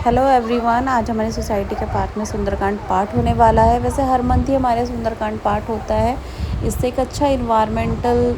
Hello everyone, आज हमारी society के पार्क में सुंदरकांड पाठ होने वाला है। वैसे हर मंथ ही हमारे सुंदरकांड पाठ होता है। इससे एक अच्छा इन्वायरमेंटल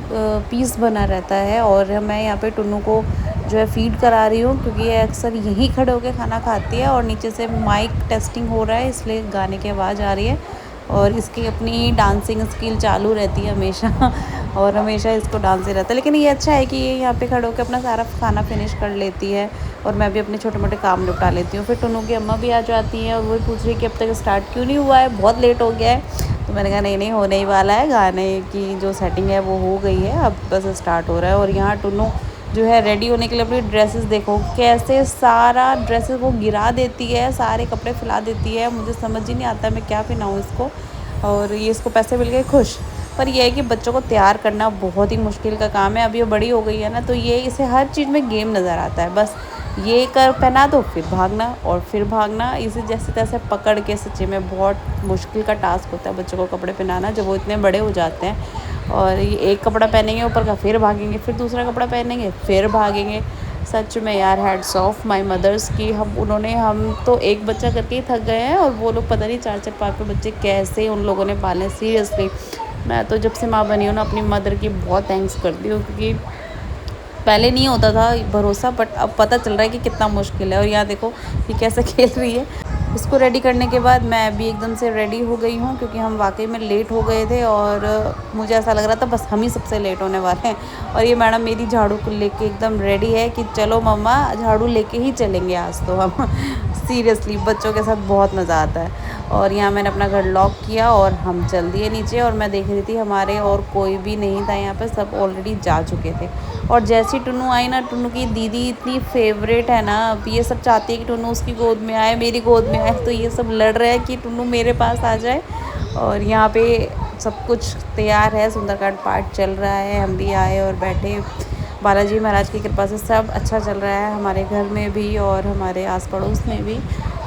पीस बना रहता है। और मैं यहाँ पे टुन्नू को जो है फीड करा रही हूँ, क्योंकि ये अक्सर यहीं खड़े होकर खाना खाती है और नीचे से माइक टेस्टिंग हो रहा है, इसलिए गाने की आवाज़ आ रही है। और इसकी अपनी डांसिंग स्किल चालू रहती है हमेशा और हमेशा इसको डांस ही रहता है। लेकिन ये अच्छा है कि ये यहाँ पे खड़े होकर अपना सारा खाना फिनिश कर लेती है और मैं भी अपने छोटे मोटे काम निपटा लेती हूँ। फिर टुन्नू की अम्मा भी आ जाती हैं और वो पूछ रही है कि अब तक स्टार्ट क्यों नहीं हुआ है, बहुत लेट हो गया है। तो मैंने कहा नहीं होने ही वाला है, गाने की जो सेटिंग है वो हो गई है, अब बस स्टार्ट हो रहा है। और यहाँ टुन्नू जो है रेडी होने के लिए अपनी ड्रेसेस देखो कैसे सारा ड्रेसेस वो गिरा देती है, सारे कपड़े फैला देती है। मुझे समझ ही नहीं आता मैं क्या पहनाऊँ इसको। और ये इसको पैसे मिल गए, खुश। पर यह है कि बच्चों को तैयार करना बहुत ही मुश्किल का काम है। अब ये बड़ी हो गई है ना, तो ये इसे हर चीज़ में गेम नज़र आता है। बस ये कर पहना दो, फिर भागना और फिर भागना, इसे जैसे तैसे पकड़ के। सच्ची में बहुत मुश्किल का टास्क होता है बच्चों को कपड़े पहनाना जब वो इतने बड़े हो जाते हैं। और ये एक कपड़ा पहनेंगे ऊपर का, फिर भागेंगे, फिर दूसरा कपड़ा पहनेंगे, फिर भागेंगे। सच में यार, हैड्स ऑफ माय मदर्स की हम तो एक बच्चा करके ही थक गए हैं और वो लोग पता नहीं 4-4 5 बच्चे कैसे उन लोगों ने पाले। सीरियसली मैं तो जब से माँ बनी हूँ ना, अपनी मदर की बहुत थैंक्स करती हूँ, क्योंकि पहले नहीं होता था भरोसा, बट अब पता चल रहा है कि कितना मुश्किल है। और यहाँ देखो ये कैसे खेल रही है। इसको रेडी करने के बाद मैं भी एकदम से रेडी हो गई हूँ, क्योंकि हम वाकई में लेट हो गए थे और मुझे ऐसा लग रहा था बस हम ही सबसे लेट होने वाले हैं। और ये मैडम मेरी झाड़ू को लेके एकदम रेडी है कि चलो मम्मा झाड़ू लेके ही चलेंगे आज तो हम। सीरियसली बच्चों के साथ बहुत मज़ा आता है। और यहाँ मैंने अपना घर लॉक किया और हम चल दिए नीचे। और मैं देख रही थी हमारे और कोई भी नहीं था यहाँ पे, सब ऑलरेडी जा चुके थे। और जैसी टुन्नू आई ना, टुन्नू की दीदी इतनी फेवरेट है ना, अब ये सब चाहती है कि टुन्नू उसकी गोद में आए, मेरी गोद में आए। तो ये सब लड़ रहे हैं कि टुन्नू मेरे पास आ जाए। और यहाँ पे सब कुछ तैयार है, सुंदरकांड पाठ चल रहा है, हम भी आए और बैठे। बालाजी महाराज की कृपा से सब अच्छा चल रहा है हमारे घर में भी और हमारे आस पड़ोस में भी।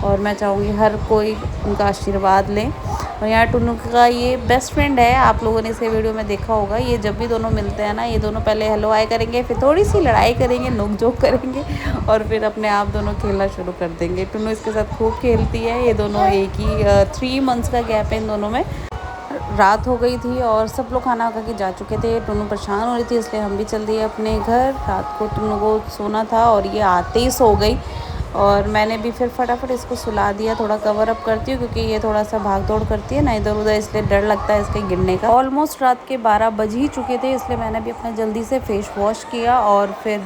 और मैं चाहूँगी हर कोई उनका आशीर्वाद लें। और यहाँ टुन्नू का ये बेस्ट फ्रेंड है, आप लोगों ने इसे वीडियो में देखा होगा। ये जब भी दोनों मिलते हैं ना, ये दोनों पहले हेलो हाय करेंगे, फिर थोड़ी सी लड़ाई करेंगे, नोक झोंक करेंगे और फिर अपने आप दोनों खेलना शुरू कर देंगे। टुन्नू इसके साथ खूब खेलती है। ये दोनों एक ही 3 मंथ्स का गैप है इन दोनों में। रात हो गई थी और सब लोग खाना खा के जा चुके थे। टुन्नू परेशान हो रही थी, इसलिए हम भी चल दिए अपने घर। रात को टुन्नू को सोना था और ये आते ही सो गई। और मैंने भी फिर फटाफट इसको सुला दिया। थोड़ा कवर अप करती हूँ क्योंकि ये थोड़ा सा भाग दौड़ करती है ना इधर उधर, इसलिए डर लगता है इसके गिरने का। ऑलमोस्ट रात के 12 बज ही चुके थे, इसलिए मैंने भी अपना जल्दी से फेस वॉश किया। और फिर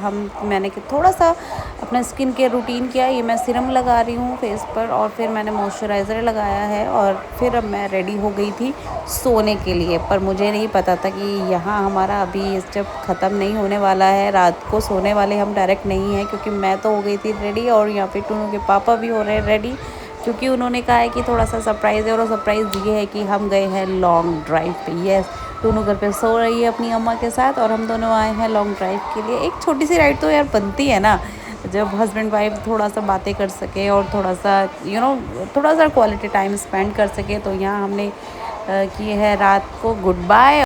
मैंने थोड़ा सा अपना स्किन केयर रूटीन किया। ये मैं सीरम लगा रही हूँ फेस पर और फिर मैंने मॉइस्चराइज़र लगाया है। और फिर अब मैं रेडी हो गई थी सोने के लिए। पर मुझे नहीं पता था कि यहाँ हमारा अभी स्टेप ख़त्म नहीं होने वाला है। रात को सोने वाले हम डायरेक्ट नहीं हैं, क्योंकि मैं तो हो गई थी रेडी और यहाँ पे टुन्नू के पापा भी हो रहे हैं रेडी, क्योंकि उन्होंने कहा है कि थोड़ा सा सरप्राइज़ है। और सरप्राइज़ ये है कि हम गए हैं लॉन्ग ड्राइव पे। यस, टुन्नू घर पे सो रही है अपनी अम्मा के साथ और हम दोनों आए हैं लॉन्ग ड्राइव के लिए। एक छोटी सी राइड तो यार बनती है ना, जब हस्बैंड वाइफ थोड़ा सा बातें कर सके और थोड़ा सा थोड़ा सा क्वालिटी टाइम स्पेंड कर सके। तो यहाँ हमने की है रात को गुड बाय।